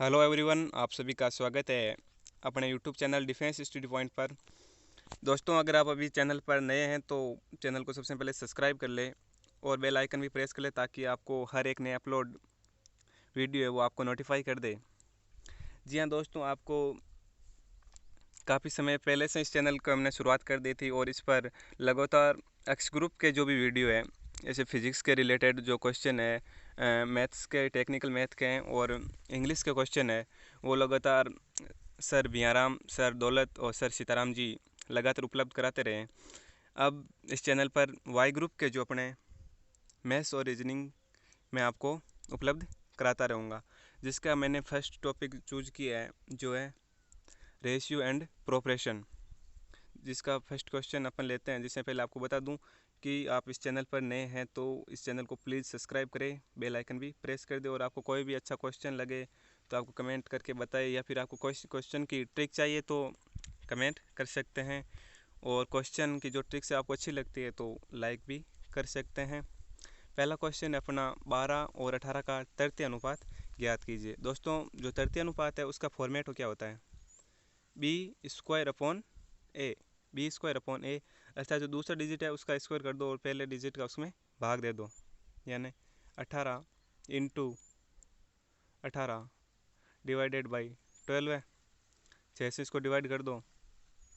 Hello everyone, आप सभी का स्वागत है अपने YouTube channel defence study point पर। दोस्तों, अगर आप अभी चैनल पर नए हैं तो चैनल को सबसे पहले सब्सक्राइब कर लें और बेल आइकन भी प्रेस कर लें ताकि आपको हर एक नया अपलोड वीडियो है वो आपको नोटिफाई कर दे। जी हाँ दोस्तों, आपको काफ़ी समय पहले से इस चैनल को हमने शुरुआत कर दी थी और इस पर लगातार एक्स ग्रुप के जो भी वीडियो है, जैसे फिजिक्स के रिलेटेड जो क्वेश्चन है, मैथ्स के, टेक्निकल मैथ के हैं और इंग्लिश के क्वेश्चन है, वो लगातार सर भियाराम, सर दौलत और सर सीताराम जी लगातार उपलब्ध कराते रहे। अब इस चैनल पर वाई ग्रुप के जो अपने मैथ्स और रीजनिंग में आपको उपलब्ध कराता रहूँगा, जिसका मैंने फर्स्ट टॉपिक चूज़ किया है जो है रेशियो एंड प्रोपोर्शन, जिसका फर्स्ट क्वेश्चन अपन लेते हैं। जिससे पहले आपको बता दूं कि आप इस चैनल पर नए हैं तो इस चैनल को प्लीज़ सब्सक्राइब करें, बेल आइकन भी प्रेस कर दें और आपको कोई भी अच्छा क्वेश्चन लगे तो आपको कमेंट करके बताएं, या फिर आपको कोई क्वेश्चन की ट्रिक चाहिए तो कमेंट कर सकते हैं, और क्वेश्चन की जो ट्रिक्स आपको अच्छी लगती है तो लाइक भी कर सकते हैं। पहला क्वेश्चन है अपना 12 और 18 का तृतीय अनुपात ज्ञात कीजिए। दोस्तों, जो तृतीय अनुपात है उसका फॉर्मेट क्या होता है? बी स्क्वायर अपॉन ए। बी स्क्वायर अपॉन ए, अर्थात जो दूसरा डिजिट है उसका स्क्वायर कर दो और पहले डिजिट का उसमें भाग दे दो, यानी 18 इंटू 18 डिवाइडेड बाई 12 है। 6 से इसको डिवाइड कर दो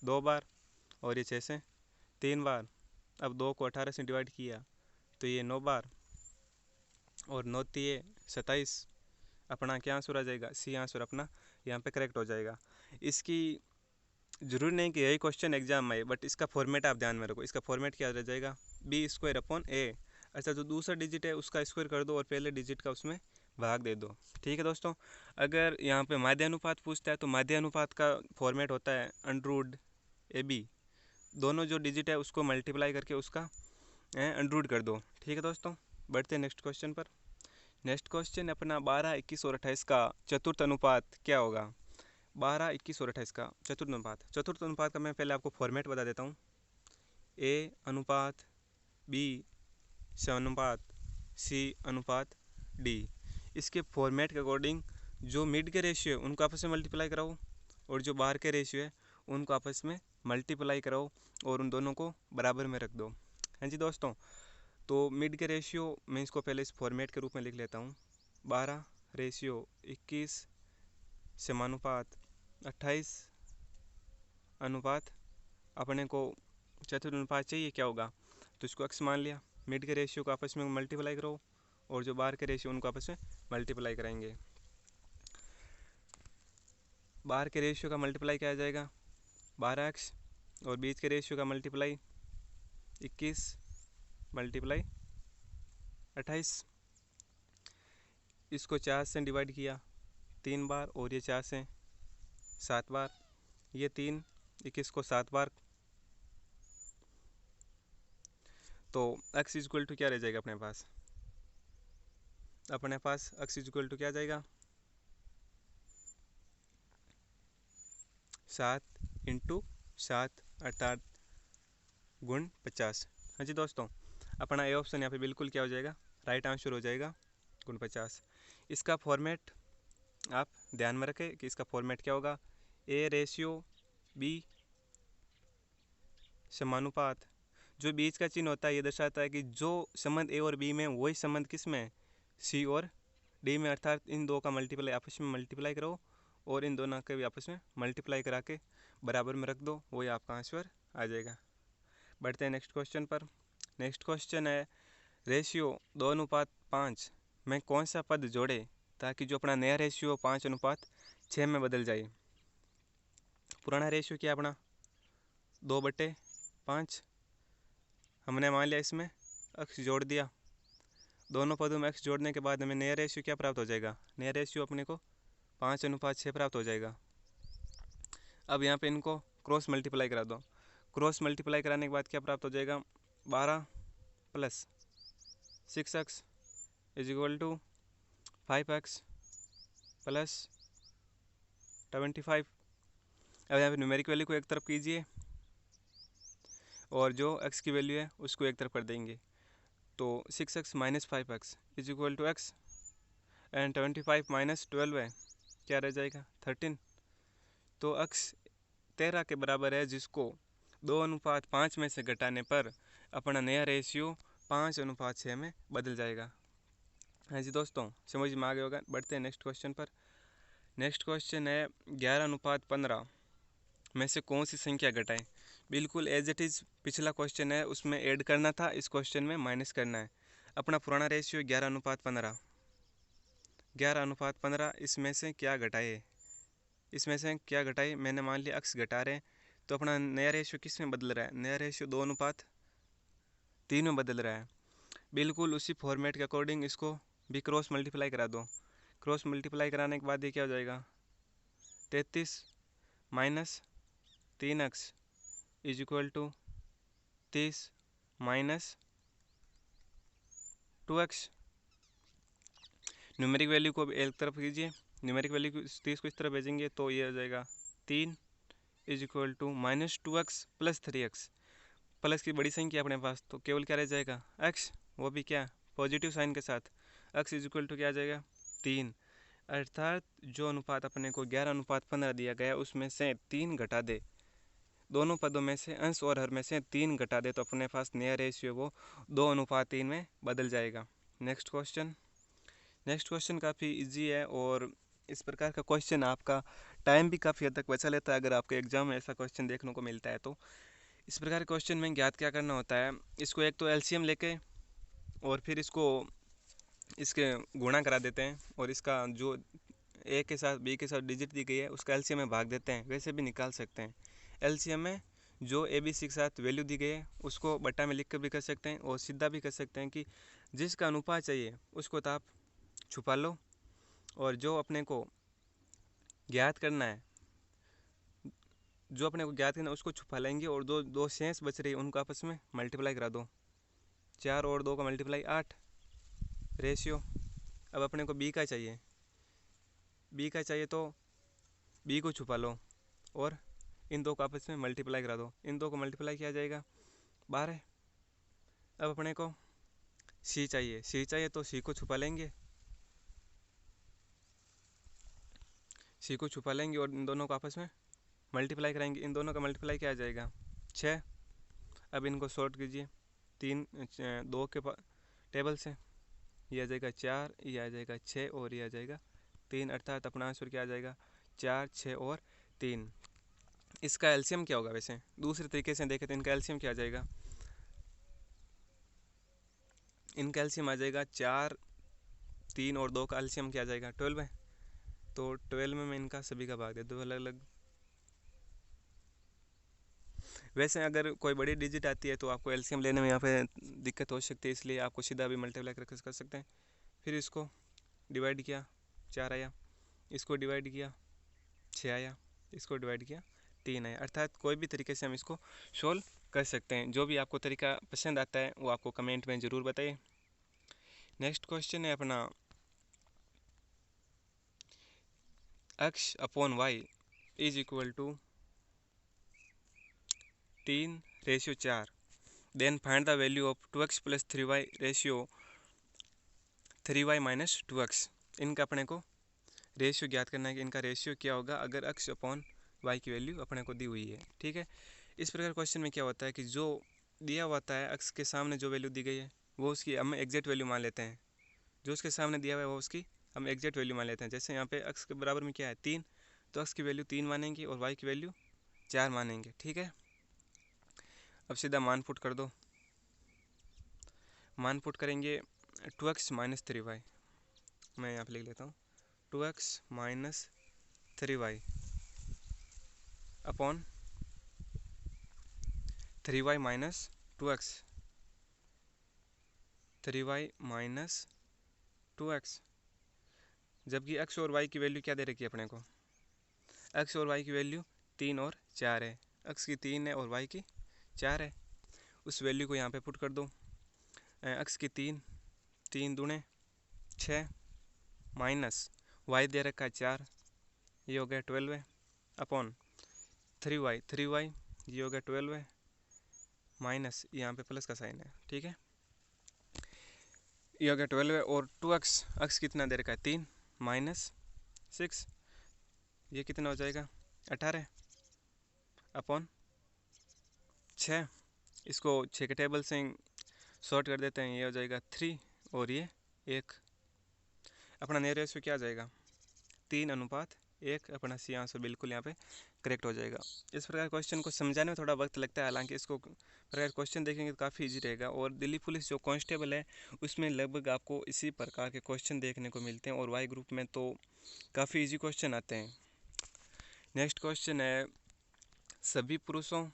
2 बार और ये 6 से 3 बार। अब 2 को 18 से डिवाइड किया तो ये 9 बार और 9 तिये 27। अपना क्या आंसर आ जाएगा? सी आंसर अपना यहाँ पे करेक्ट हो जाएगा। इसकी जरूरी नहीं कि यही क्वेश्चन एग्जाम में आए, बट इसका फॉर्मेट आप ध्यान में रखो। इसका फॉर्मेट क्या रह जाएगा? बी स्क्वायर अपॉन ए। अच्छा, जो दूसरा डिजिट है उसका स्क्वायर कर दो और पहले डिजिट का उसमें भाग दे दो। ठीक है दोस्तों, अगर यहाँ पे माध्य अनुपात पूछता है तो माध्य अनुपात का फॉर्मेट होता है अंडर ए बी। दोनों जो डिजिट है उसको मल्टीप्लाई करके उसका अंडर कर दो। ठीक है दोस्तों, बढ़ते हैं नेक्स्ट क्वेश्चन पर। नेक्स्ट क्वेश्चन अपना 12, 21 और 28 का चतुर्थ अनुपात क्या होगा? 12, 21 और 28 का चतुर्थ अनुपात का मैं पहले आपको फॉर्मेट बता देता हूँ। ए अनुपात बी समानुपात सी अनुपात डी। इसके फॉर्मेट के अकॉर्डिंग जो मिड के रेशियो है उनको आपस में मल्टीप्लाई कराओ और जो बाहर के रेशियो है उनको आपस में मल्टीप्लाई कराओ और उन दोनों को बराबर में रख दो। हाँ जी दोस्तों, तो मिड के रेशियो मैं इसको पहले इस फॉर्मेट के रूप में लिख लेता हूँ। 12 रेशियो 21 समानुपात 28 अनुपात, अपने को चतुर्थ अनुपात चाहिए क्या होगा तो इसको एक्स मान लिया। मिड के रेशियो को आपस में मल्टीप्लाई करो और जो बाहर के रेशियो उनको आपस में मल्टीप्लाई कराएंगे। बाहर के रेशियो का मल्टीप्लाई क्या आ जाएगा? 12x और बीच के रेशियो का मल्टीप्लाई 21 मल्टीप्लाई 28। इसको 4 से डिवाइड किया 3 बार और ये 4 से 7 बार। ये 3 21 को 7 बार, तो x इक्वल टू क्या रह जाएगा अपने पास? x इक्वल टू क्या आ जाएगा? 7 इंटू 7 अर्थात गुण 50। हाँ जी दोस्तों, अपना ए ऑप्शन यहाँ पे बिल्कुल क्या हो जाएगा? राइट आंसर हो जाएगा, गुण 50। इसका फॉर्मेट आप ध्यान में रखें कि इसका फॉर्मेट क्या होगा? ए रेशियो बी समानुपात। जो बीच का चिन्ह होता है ये दर्शाता है कि जो संबंध ए और बी में वही संबंध किस में? सी और डी में, अर्थात इन दो का मल्टीप्लाई आपस में मल्टीप्लाई करो और इन दोनों के भी आपस में मल्टीप्लाई करा के बराबर में रख दो, वही आपका आंसर आ जाएगा। बढ़ते हैं नेक्स्ट क्वेश्चन पर। नेक्स्ट क्वेश्चन है रेशियो 2:5 में कौन सा पद जोड़े ताकि जो अपना नया रेशियो 5:6 में बदल जाए? पुराना रेशियो क्या अपना 2/5। हमने मान लिया इसमें एक्स जोड़ दिया, दोनों पदों में एक्स जोड़ने के बाद हमें नया रेशियो क्या प्राप्त हो जाएगा? नया रेशियो अपने को 5:6 प्राप्त हो जाएगा। अब यहाँ पे इनको क्रॉस मल्टीप्लाई करा दो। क्रॉस मल्टीप्लाई कराने के बाद क्या प्राप्त हो जाएगा? 12 plus 6x is equal to 5x plus 25। अब यहाँ पे न्यूमेरिक वैल्यू को एक तरफ कीजिए और जो x की वैल्यू है उसको एक तरफ कर देंगे, तो 6x minus 5x is equal to x and 25 minus 12 है क्या रह जाएगा 13। तो अक्स 13 के बराबर है, जिसको 2:5 में से घटाने पर अपना नया रेशियो 5:6 में बदल जाएगा। हाँ जी दोस्तों, समझ में आ गया होगा। बढ़ते हैं नेक्स्ट क्वेश्चन पर। नेक्स्ट क्वेश्चन है 11:15 में से कौन सी संख्या घटाएं। बिल्कुल एज इट इज़ पिछला क्वेश्चन है, उसमें ऐड करना था, इस क्वेश्चन में माइनस करना है। अपना पुराना रेशियो 11:15, 11:15 इसमें से क्या घटाए, इसमें से क्या घटाए। मैंने मान लिया अक्स घटा रहे हैं, तो अपना नया रेशियो किस में बदल रहा है, नया रेशियो 2:3 में बदल रहा है। बिल्कुल उसी फॉर्मेट के अकॉर्डिंग इसको भी क्रॉस मल्टीप्लाई करा दो। क्रॉस मल्टीप्लाई कराने के बाद ये क्या हो जाएगा, 33 minus 3x is equal to 30 minus 2x। Numeric value को एक तरफ कीजिए, न्यूमेरिक वैल्यू को 30 को इस तरफ भेजेंगे तो ये हो जाएगा 3 is equal to minus 2x plus 3x। Plus की बड़ी संख्या अपने पास, तो केवल क्या रह जाएगा x, वो भी क्या पॉजिटिव साइन के साथ। x इज इक्वल टू क्या आ जाएगा 3। अर्थात जो अनुपात अपने को 11:15 दिया गया उसमें से 3 घटा दे, दोनों पदों में से अंश और हर में से 3 घटा दे, तो अपने पास नया रेशियो वो 2:3 में बदल जाएगा। Next question. नेक्स्ट क्वेश्चन काफ़ी इजी है और इस प्रकार का क्वेश्चन आपका टाइम भी काफ़ी हद तक बचा लेता है। अगर आपके एग्जाम में ऐसा क्वेश्चन देखने को मिलता है तो इस प्रकार के क्वेश्चन में ज्ञात क्या करना होता है, इसको एक तो एलसीएम लेके और फिर इसको इसके गुणा करा देते हैं, और इसका जो ए के साथ बी के साथ डिजिट दी गई है उसका एलसीएम में भाग देते हैं। वैसे भी निकाल सकते हैं। एलसीएम में जो ए बी सी के साथ वैल्यू दी गई है उसको बट्टा में लिख कर भी कर सकते हैं, और सीधा भी कर सकते हैं कि जिसका अनुपात चाहिए उसको तो आप छुपा लो, और जो अपने को ज्ञात करना है, जो अपने को ज्ञात करना है उसको छुपा लेंगे, और दो दो शेष बच रही है उनको आपस में मल्टीप्लाई करा दो। 4 और 2 का मल्टीप्लाई 8 रेशियो। अब अपने को बी का चाहिए, बी का चाहिए तो बी को छुपा लो और इन दो को आपस में मल्टीप्लाई करा दो। इन दो को मल्टीप्लाई किया जाएगा 12। अब अपने को सी चाहिए, सी चाहिए तो सी को छुपा लेंगे, सी को छुपा लेंगे और इन दोनों को आपस में मल्टीप्लाई कराएंगे। इन दोनों का मल्टीप्लाई क्या आ जाएगा 6। अब इनको सॉर्ट कीजिए 2 के टेबल से, ये आ जाएगा 4, ये आ जाएगा 6 और ये आ जाएगा 3। अर्थात अपना आंसर क्या आ जाएगा 4, 6 और 3। इसका एलसीएम क्या होगा, वैसे दूसरे तरीके से देखें तो इनका एलसीएम क्या आ जाएगा, इनका एलसीएम आ जाएगा 4, 3 और 2 का एलसीएम क्या आ जाएगा 12 है। तो 12 में मैं इनका सभी का भाग दे दो अलग अलग। वैसे अगर कोई बड़ी डिजिट आती है तो आपको एलसीएम लेने में यहाँ पे दिक्कत हो सकती है, इसलिए आपको सीधा भी मल्टीप्लाई कर सकते हैं। फिर इसको डिवाइड किया 4 आया, इसको डिवाइड किया 6 आया, इसको डिवाइड किया 3 आया। अर्थात कोई भी तरीके से हम इसको सोल्व कर सकते हैं। जो भी आपको तरीका पसंद आता है वो आपको कमेंट में ज़रूर बताइए। नेक्स्ट क्वेश्चन है अपना x upon y is equal to 3:4। Then find the value of 2x plus 3y ratio 3y minus 2x। इनका अपने को रेशियो ज्ञात करना है कि इनका रेशियो क्या होगा अगर x अपॉन y की वैल्यू अपने को दी हुई है। ठीक है, इस प्रकार क्वेश्चन में क्या होता है कि जो दिया होता है x के सामने जो वैल्यू दी गई है वो उसकी हम एग्जैक्ट वैल्यू मान लेते हैं। जो उसके सामने दिया हुआ है वो उसकी हम एग्जैक्ट वैल्यू मान लेते हैं। जैसे यहाँ पे x के बराबर में क्या है 3, तो x की वैल्यू 3 मानेंगे और y की वैल्यू 4 मानेंगे। ठीक है, अब सीधा मान पुट कर दो। मान पुट करेंगे 2x माइनस 3y, मैं यहाँ पे लिख लेता हूँ 2x minus 3y upon 3y minus 2x, 3y minus 2x। जबकि x और y की वैल्यू क्या दे रखी है अपने को, x और y की वैल्यू 3 और 4 है। x की 3 है और y की 4 है। उस वैल्यू को यहाँ पे पुट कर दो। x की 3, 3 दूने 6 माइनस y दे रखा है 4, ये हो गया 12 है, अपॉन 3y, 3y ये हो गया 12 है, माइनस यहाँ पे प्लस का साइन है। ठीक है, ये हो गया 12 है और 2x, x कितना दे रखा है 3 माइनस 6, ये कितना हो जाएगा 18 अपॉन 6। इसको 6 के टेबल से शॉर्ट कर देते हैं, ये हो जाएगा 3 और ये 1। अपना नया रेशियो क्या आ जाएगा 3:1। अपना सी आंसर बिल्कुल यहाँ पे करेक्ट हो जाएगा। इस प्रकार क्वेश्चन को समझाने में थोड़ा वक्त लगता है, हालांकि इसको प्रकार क्वेश्चन देखेंगे तो काफ़ी इजी रहेगा। और दिल्ली पुलिस जो कांस्टेबल है उसमें लगभग आपको इसी प्रकार के क्वेश्चन देखने को मिलते हैं, और वाई ग्रुप में तो काफ़ी इजी क्वेश्चन आते हैं। नेक्स्ट क्वेश्चन है, सभी पुरुषों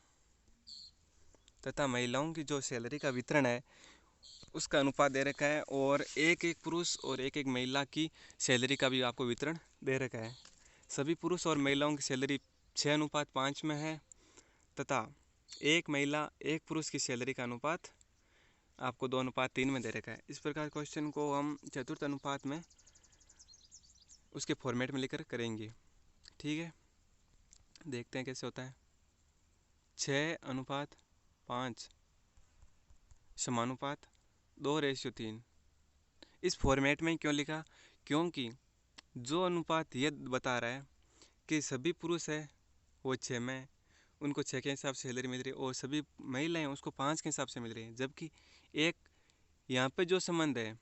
तथा महिलाओं की जो सैलरी का वितरण है उसका अनुपात दे रखा है, और एक एक पुरुष और एक एक महिला की सैलरी का भी आपको वितरण दे रखा है। सभी पुरुष और महिलाओं की सैलरी 6:5 में है, तथा एक महिला एक पुरुष की सैलरी का अनुपात आपको 2:3 में दे रखा है। इस प्रकार क्वेश्चन को हम चतुर्थ अनुपात में उसके फॉर्मेट में लिखकर करेंगे। ठीक है, देखते हैं कैसे होता है। 6:5 समानुपात 2:3। इस फॉर्मेट में क्यों लिखा, क्योंकि जो अनुपात ये बता रहा है कि सभी पुरुष है वो 6 में, उनको 6 के हिसाब से सैलरी मिल रही है, और सभी महिलाएं उसको 5 के हिसाब से मिल रही है। जबकि एक यहाँ पे जो संबंध है,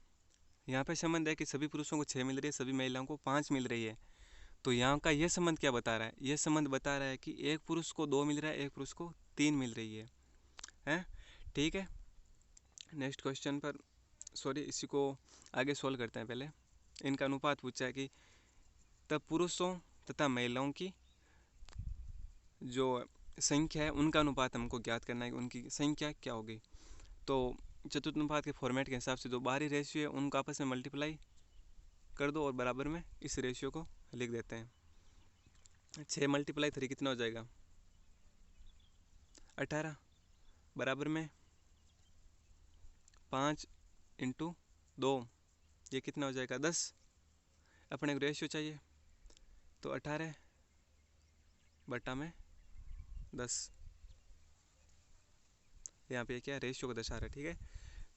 यहाँ पे संबंध है कि सभी पुरुषों को 6 मिल रही है, सभी महिलाओं को 5 मिल रही है। तो यहाँ का यह संबंध क्या बता रहा है, यह संबंध बता रहा है कि एक पुरुष को 2 मिल रहा है, एक पुरुष को 3 मिल रही है। ठीक है, नेक्स्ट क्वेश्चन पर इसी को आगे सोल्व करते हैं। पहले इनका अनुपात पूछा है कि तब पुरुषों तथा महिलाओं की जो संख्या है उनका अनुपात हमको ज्ञात करना है, उनकी संख्या क्या होगी। तो चतुर्थ अनुपात के फॉर्मेट के हिसाब से जो बाहरी रेशियो है उनको आपस में मल्टीप्लाई कर दो और बराबर में इस रेशियो को लिख देते हैं। 6 × 3 कितना हो जाएगा 18, बराबर में 5 × 2 ये कितना हो जाएगा 10। अपने को रेशियो चाहिए तो 18/10 यहाँ पे क्या रेशियो को दर्शा रहा है। ठीक है,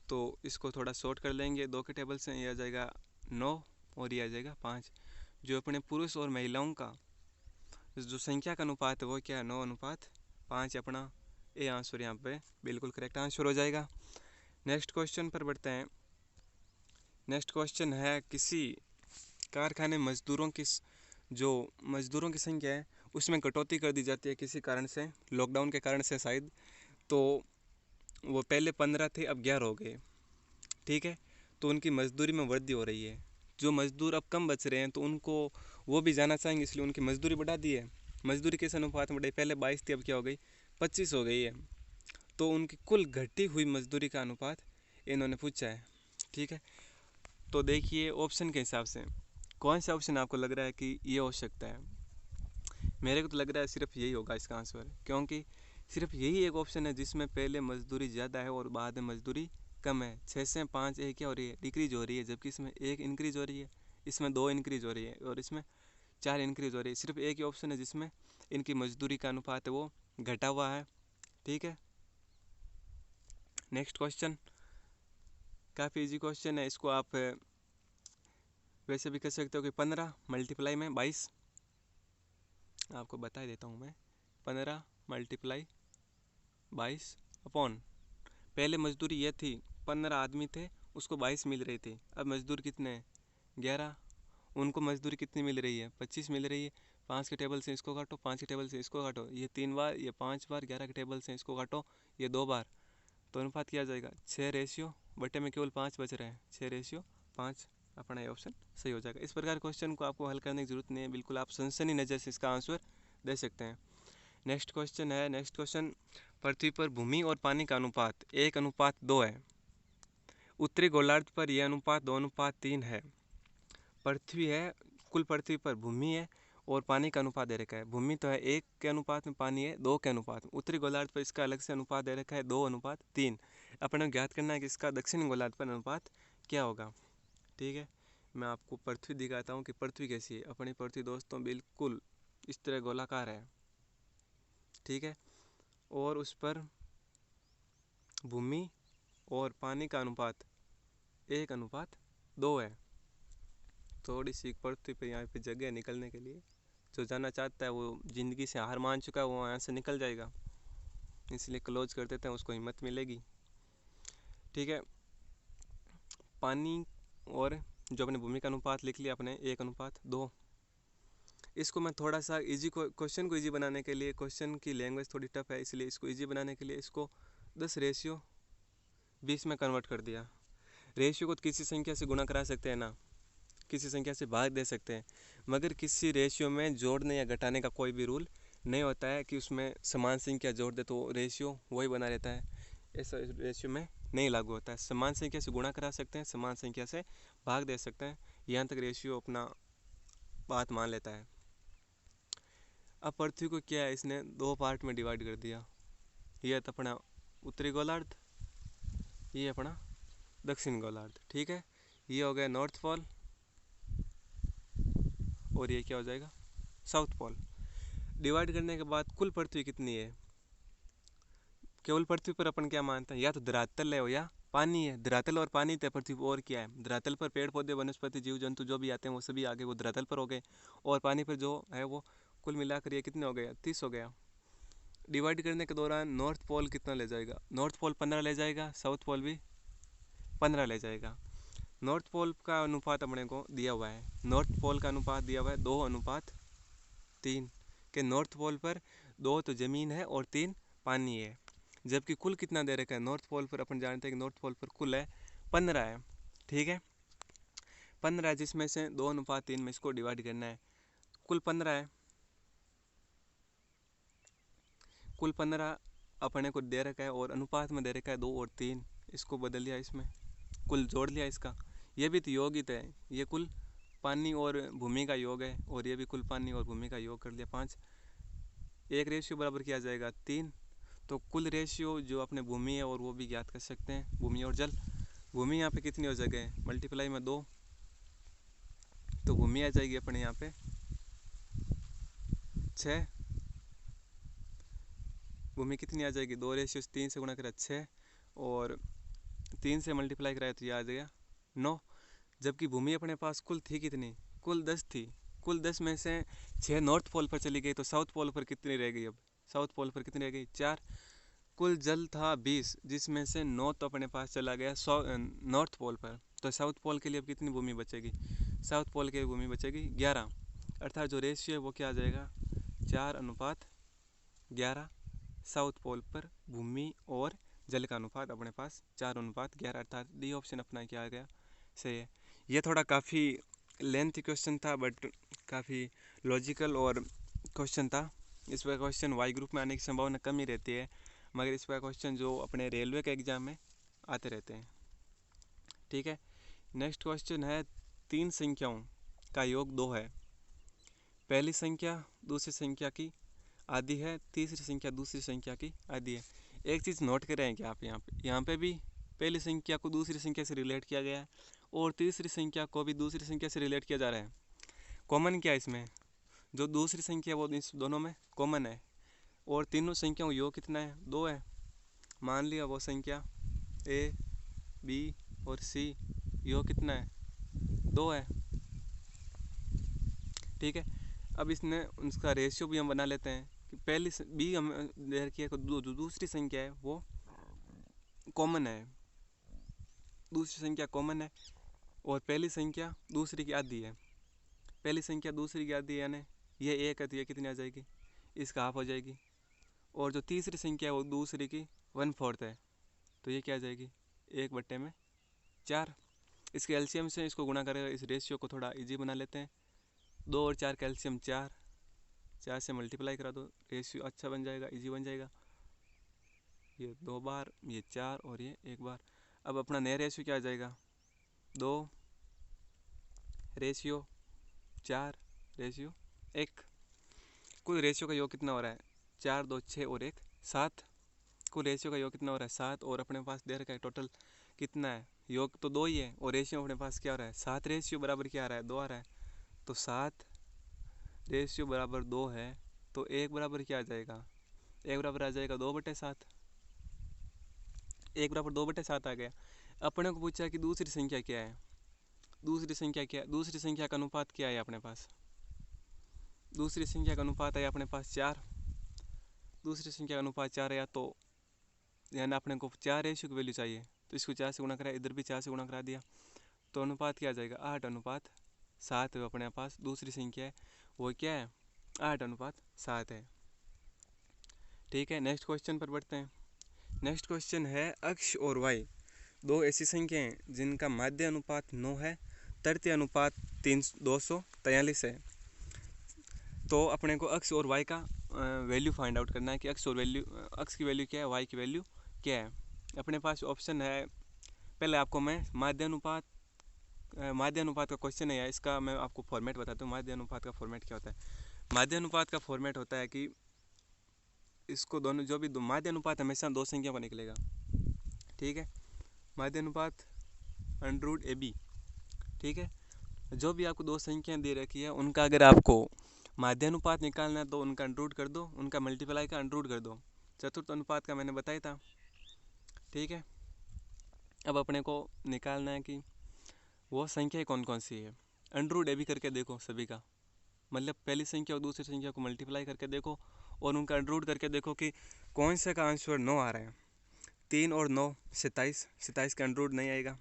तो इसको थोड़ा शॉर्ट कर लेंगे, 2 के टेबल से ये आ जाएगा 9 और ये आ जाएगा 5। जो अपने पुरुष और महिलाओं का जो संख्या का अनुपात है वो क्या है 9:5। अपना ए आंसर यहाँ पे बिल्कुल करेक्ट आंसर हो जाएगा। नेक्स्ट क्वेश्चन पर बढ़ते हैं। नेक्स्ट क्वेश्चन है, किसी कारखाने मजदूरों की मजदूरों की संख्या है उसमें कटौती कर दी जाती है किसी कारण से, लॉकडाउन के कारण से शायद। तो वो पहले 15 थे, अब 11 हो गए। ठीक है, तो उनकी मजदूरी में वृद्धि हो रही है। जो मजदूर अब कम बच रहे हैं तो उनको वो भी जाना चाहेंगे, इसलिए उनकी मजदूरी बढ़ा दी है। मजदूरी किस अनुपात में बढ़ी, पहले 22 थी, अब क्या हो गई 25 हो गई है। तो उनकी कुल घटी हुई मजदूरी का अनुपात इन्होंने पूछा है। ठीक है, तो देखिए ऑप्शन के हिसाब से कौन सा ऑप्शन आपको लग रहा है कि ये हो सकता है। मेरे को तो लग रहा है सिर्फ यही होगा इसका आंसर, क्योंकि सिर्फ यही एक ऑप्शन है जिसमें पहले मजदूरी ज़्यादा है और बाद में मजदूरी कम है। 6 से 5 एक क्या हो रही है डिक्रीज हो रही है, जबकि इसमें 1 इंक्रीज हो रही है, इसमें 2 इंक्रीज हो रही है और इसमें 4 इंक्रीज हो रही है। सिर्फ एक ही ऑप्शन है जिसमें इनकी मजदूरी का अनुपात है वो घटा हुआ है। ठीक है, नेक्स्ट क्वेश्चन काफ़ी इजी क्वेश्चन है, इसको आप वैसे भी कर सकते हो कि 15 × 22 आपको बता देता हूँ मैं। 15 × 22 अपॉन पहले मजदूरी ये थी 15 आदमी थे उसको 22 मिल रही थी, अब मजदूर कितने 11, उनको मजदूरी कितनी मिल रही है 25 मिल रही है। 5 के टेबल से इसको काटो, 5 के टेबल से इसको काटो, ये 3 बार, ये 5 बार, 11 के टेबल से इसको काटो, ये 2 बार। तो अनुपात क्या जाएगा 6:बटे में केवल 5 बच रहे हैं, 6:5। अपना ये ऑप्शन सही हो जाएगा। इस प्रकार क्वेश्चन को आपको हल करने की जरूरत नहीं है, बिल्कुल आप सनसनी नज़र से इसका आंसर दे सकते हैं। नेक्स्ट क्वेश्चन है, नेक्स्ट क्वेश्चन, पृथ्वी पर भूमि और पानी का अनुपात 1:2 है। उत्तरी गोलार्ध पर यह अनुपात 2:3 है। पृथ्वी है, कुल पृथ्वी पर भूमि है और पानी का अनुपात दे रखा है। भूमि तो है 1 के अनुपात में, पानी है 2 के अनुपात में। उत्तरी गोलार्ध पर इसका अलग से अनुपात दे रखा है 2:3। अपने ज्ञात करना है कि इसका दक्षिणी गोलार्ध पर अनुपात क्या होगा। ठीक है, मैं आपको पृथ्वी दिखाता हूँ कि पृथ्वी कैसी है। अपनी पृथ्वी दोस्तों बिल्कुल इस तरह गोलाकार है। ठीक है, और उस पर भूमि और पानी का अनुपात 1:2 है। थोड़ी सी पृथ्वी पर यहाँ पे जगह निकलने के लिए जो जाना चाहता है वो ज़िंदगी से हार मान चुका है वो यहाँ से निकल जाएगा, इसलिए क्लोज कर देते हैं, उसको हिम्मत मिलेगी। ठीक है, पानी और जो अपने भूमि का अनुपात लिख लिया अपने 1:2। इसको मैं थोड़ा सा इजी क्वेश्चन को इजी बनाने के लिए, क्वेश्चन की लैंग्वेज थोड़ी टफ है इसलिए इसको इजी बनाने के लिए इसको 10:20 में कन्वर्ट कर दिया। रेशियो को किसी संख्या से गुणा करा सकते हैं ना, किसी संख्या से भाग दे सकते हैं, मगर किसी रेशियो में जोड़ने या घटाने का कोई भी रूल नहीं होता है कि उसमें समान संख्या जोड़ दे तो रेशियो वही बना रहता है, ऐसा रेशियो में नहीं लागू होता है। समान संख्या से गुणा करा सकते हैं, समान संख्या से भाग दे सकते हैं, यहाँ तक रेशियो अपना बात मान लेता है। अब पृथ्वी को क्या है, इसने 2 पार्ट में डिवाइड कर दिया। ये है अपना उत्तरी गोलार्ध, ये अपना दक्षिण गोलार्ध। ठीक है, ये हो गया नॉर्थ पोल और ये क्या हो जाएगा, साउथ पोल। डिवाइड करने के बाद कुल पृथ्वी कितनी है, केवल पृथ्वी पर अपन क्या मानते हैं, या तो धरातल है या पानी है। धरातल और पानी तो पृथ्वी और क्या है, धरातल पर पेड़ पौधे वनस्पति जीव जंतु जो भी आते हैं वो सभी आगे वो धरातल पर हो गए, और पानी पर जो है वो कुल मिलाकर ये कितने हो गया, 30 हो गया। डिवाइड करने के दौरान नॉर्थ पोल कितना ले जाएगा, नॉर्थ पोल 15 ले जाएगा, साउथ पोल भी 15 ले जाएगा। नॉर्थ पोल का अनुपात अपने को दिया हुआ है, नॉर्थ पोल का अनुपात दिया हुआ है 2:3 के नॉर्थ पोल पर 2 तो ज़मीन है और 3 पानी है। जबकि कुल कितना दे रखा है नॉर्थ पोल पर, अपन जानते हैं कि नॉर्थ पोल पर कुल है 15 है। ठीक है, 15 जिसमें से 2:3 में इसको डिवाइड करना है, कुल 15 है, कुल 15 अपने को दे रखा है और अनुपात में दे रखा है 2 और 3, इसको बदल लिया, इसमें कुल जोड़ लिया इसका। ये भी तो योगित है, ये कुल पानी और भूमि का योग है और ये भी कुल पानी और भूमि का योग कर लिया 5। एक रेशियो बराबर किया जाएगा 3, तो कुल रेशियो जो अपने भूमि है और वो भी ज्ञात कर सकते हैं, भूमि और जल। भूमि यहाँ पे कितनी हो जाएगी, मल्टीप्लाई में 2, तो भूमि आ जाएगी अपने यहाँ पे 6। भूमि कितनी आ जाएगी, 2:3 से गुणा करा 6 और 3 से मल्टीप्लाई कराया तो ये आ जाएगा 9। जबकि भूमि अपने पास कुल थी कितनी, कुल 10 थी। कुल 10 में से 6 नॉर्थ पोल पर चली गई, तो साउथ पोल पर कितनी रह गई, अब साउथ पोल पर कितनी रह गई, 4। कुल जल था 20, जिसमें से 9 तो अपने पास चला गया नॉर्थ पोल पर, तो साउथ पोल के लिए अब कितनी भूमि बचेगी, साउथ पोल के लिए भूमि बचेगी 11। अर्थात जो रेशियो है वो क्या आ जाएगा, 4:11। साउथ पोल पर भूमि और जल का अनुपात अपने पास 4:11, अर्थात डी ऑप्शन अपना क्या आ गया, सही है। ये थोड़ा काफ़ी लेंथी क्वेश्चन था बट काफ़ी लॉजिकल और क्वेश्चन था। इस पर क्वेश्चन वाई ग्रुप में आने की संभावना कम ही रहती है, मगर इस पर क्वेश्चन जो अपने रेलवे के एग्ज़ाम में आते रहते हैं। ठीक है, नेक्स्ट क्वेश्चन है 3 संख्याओं का योग 2 है। पहली संख्या दूसरी संख्या की आदि है, तीसरी संख्या दूसरी संख्या की आदि है। एक चीज़ नोट करें हैं कि आप यहाँ पे भी पहली संख्या को दूसरी संख्या से रिलेट किया गया है और तीसरी संख्या को भी दूसरी संख्या से रिलेट किया जा रहा है। कॉमन क्या है इसमें, जो दूसरी संख्या वो इस दोनों में कॉमन है, और तीनों संख्याओं योग कितना है, 2 है। मान लिया वो संख्या ए, बी और सी योग कितना है, 2 है। ठीक है, अब इसने उसका रेशियो भी हम बना लेते हैं कि पहली बी हम दे रखी है, दूसरी संख्या है वो कॉमन है, दूसरी संख्या कॉमन है और पहली संख्या दूसरी की आधी है। पहली संख्या दूसरी की आधी है, यानी ये 1 है तो ये कितनी आ जाएगी, इसका हाफ हो जाएगी। और जो तीसरी संख्या है वो दूसरी की 1/4 है, तो ये क्या आ जाएगी, 1/4। इसके एलसीएम से इसको गुणा करेगा, इस रेशियो को थोड़ा इजी बना लेते हैं। 2 और 4 का एलसीएम 4 से मल्टीप्लाई करा दो, रेशियो अच्छा बन जाएगा, इजी बन जाएगा। ये 2 बार, ये 4 और ये 1 बार। अब अपना नया रेशियो क्या आ जाएगा, 2:4:1। कुल रेशियो का योग कितना हो रहा है, 4, 2, 6 और 1, 7। कुल रेशियो का योग कितना हो रहा है, 7, और अपने पास दे रखा है टोटल कितना है, योग तो 2 ही है और रेशियो अपने पास क्या हो रहा है, 7 रेशियो बराबर क्या आ रहा है, 2 आ रहा है। तो 7 रेशियो बराबर 2 है, तो 1 बराबर क्या आ जाएगा, 1 बराबर आ जाएगा 2/7। 1 बराबर 2/7 आ गया। अपने को पूछा कि दूसरी संख्या क्या है, दूसरी संख्या क्या है, दूसरी संख्या का अनुपात क्या है अपने पास, दूसरी संख्या का अनुपात है अपने पास 4, दूसरी संख्या का अनुपात 4 है, तो यानी अपने को 4 रेशियो की वैल्यू चाहिए, तो इसको 4 से गुणा करा, इधर भी 4 से गुणा करा दिया, तो अनुपात क्या आ जाएगा 8:7 है अपने पास। दूसरी संख्या है वो क्या है 8:7 है। ठीक है, नेक्स्ट क्वेश्चन पर बढ़ते हैं। नेक्स्ट क्वेश्चन है अक्ष और वाई दो ऐसी संख्याएं जिनका माध्य अनुपात 9 है, तृतीय अनुपात 243 है। तो अपने को अक्ष और वाई का वैल्यू फाइंड आउट करना है कि अक्ष की वैल्यू क्या है, वाई की वैल्यू क्या है। अपने पास ऑप्शन है, पहले आपको मैं माध्य अनुपात का क्वेश्चन है, इसका मैं आपको फॉर्मेट बताता हूँ। माध्य अनुपात का फॉर्मेट क्या होता है? माध्य अनुपात का फॉर्मेट होता है कि इसको दोनों जो भी माध्य अनुपात हमेशा दो संख्या को निकलेगा। ठीक है, माध्य अनुपात √AB। ठीक है, जो भी आपको दो संख्याएं दे रखी है उनका अगर आपको माध्य अनुपात निकालना है तो उनका अंडर रूट कर दो, उनका मल्टीप्लाई का अंडर रूट कर दो। चतुर्थ अनुपात का मैंने बताया था। ठीक है, अब अपने को निकालना है कि वो संख्या कौन कौन सी है। √AB करके देखो सभी का, मतलब पहली संख्या और दूसरी संख्या को मल्टीप्लाई करके देखो और उनका अंडर रूट करके देखो कि कौन सा का आंसर 9 आ रहा है। 3 और 9 27, 27 का अंडर रूट नहीं आएगा।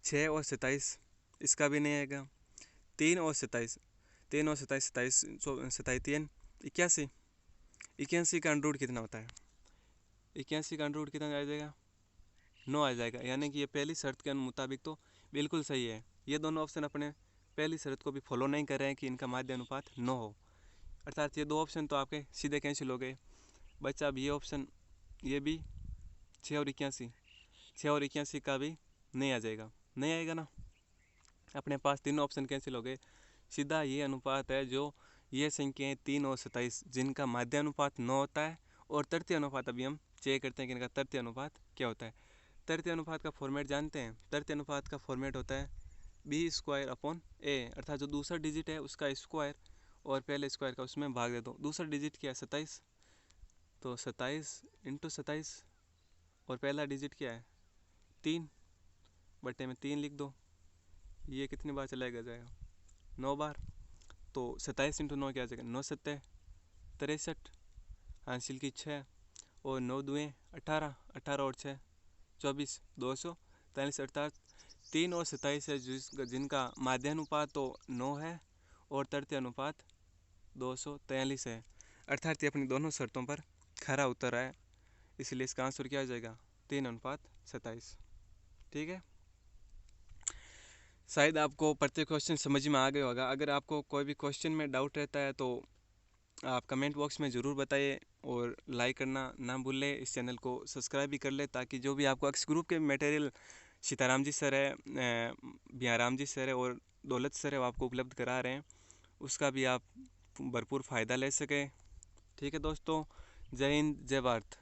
6 और 27 इसका भी नहीं आएगा। 3 और 27, 3 और 27, 27 81, 81 का अंडर रूट कितना होता है? 81 का अंडर रूट कितना आ जाएगा? 9 आ जाएगा। यानी कि ये पहली शर्त के मुताबिक तो बिल्कुल सही है। ये दोनों ऑप्शन अपने पहली शर्त को भी फॉलो नहीं कर रहे हैं कि इनका माध्य अनुपात 9 हो, अर्थात ये दो ऑप्शन तो आपके सीधे कैंसिल हो गए। बच्चा अब ये ऑप्शन, ये भी 6 और 81, 6 और 81 का भी नहीं आ जाएगा, नहीं आएगा ना। अपने पास तीनों ऑप्शन कैंसिल हो गए। सीधा ये अनुपात है जो ये संख्याएं 3 और 27 जिनका माध्य अनुपात 9 होता है। और तृतीय अनुपात अभी हम चेक करते हैं कि इनका तृतीय अनुपात क्या होता है। तृतीय अनुपात का फॉर्मेट जानते हैं? तृतीय अनुपात का फॉर्मेट होता है B²/A, अर्थात जो दूसरा डिजिट है उसका स्क्वायर और पहले स्क्वायर का उसमें भाग दे दो। दूसरा डिजिट क्या है? 27, तो 27 × 27 और पहला डिजिट क्या है? 3 बटे में 3 लिख दो। ये कितनी बार चला जाएगा? 9 बार। तो 27 × 9 क्या आ जाएगा? 9 7 63, हासिल की 6 और 9 2 18, 18 और 6 24, 243, अर्थात 3 और 27 है जिनका माध्य अनुपात तो 9 है और तृतीय अनुपात 243 है। अर्थात ये अपनी दोनों शर्तों पर खरा उतर है, इसलिए इसका आंसर क्या आ जाएगा? 3:27। ठीक है, शायद आपको प्रत्येक क्वेश्चन समझ में आ गया होगा। अगर आपको कोई भी क्वेश्चन में डाउट रहता है तो आप कमेंट बॉक्स में ज़रूर बताइए और लाइक करना ना भूलें। इस चैनल को सब्सक्राइब भी कर ले ताकि जो भी आपको अक्ष ग्रुप के मटेरियल सीताराम जी सर है, बिहाराम जी सर है और दौलत सर है वो आपको उपलब्ध करा रहे हैं, उसका भी आप भरपूर फ़ायदा ले सकें। ठीक है दोस्तों, जय हिंद, जय भारत।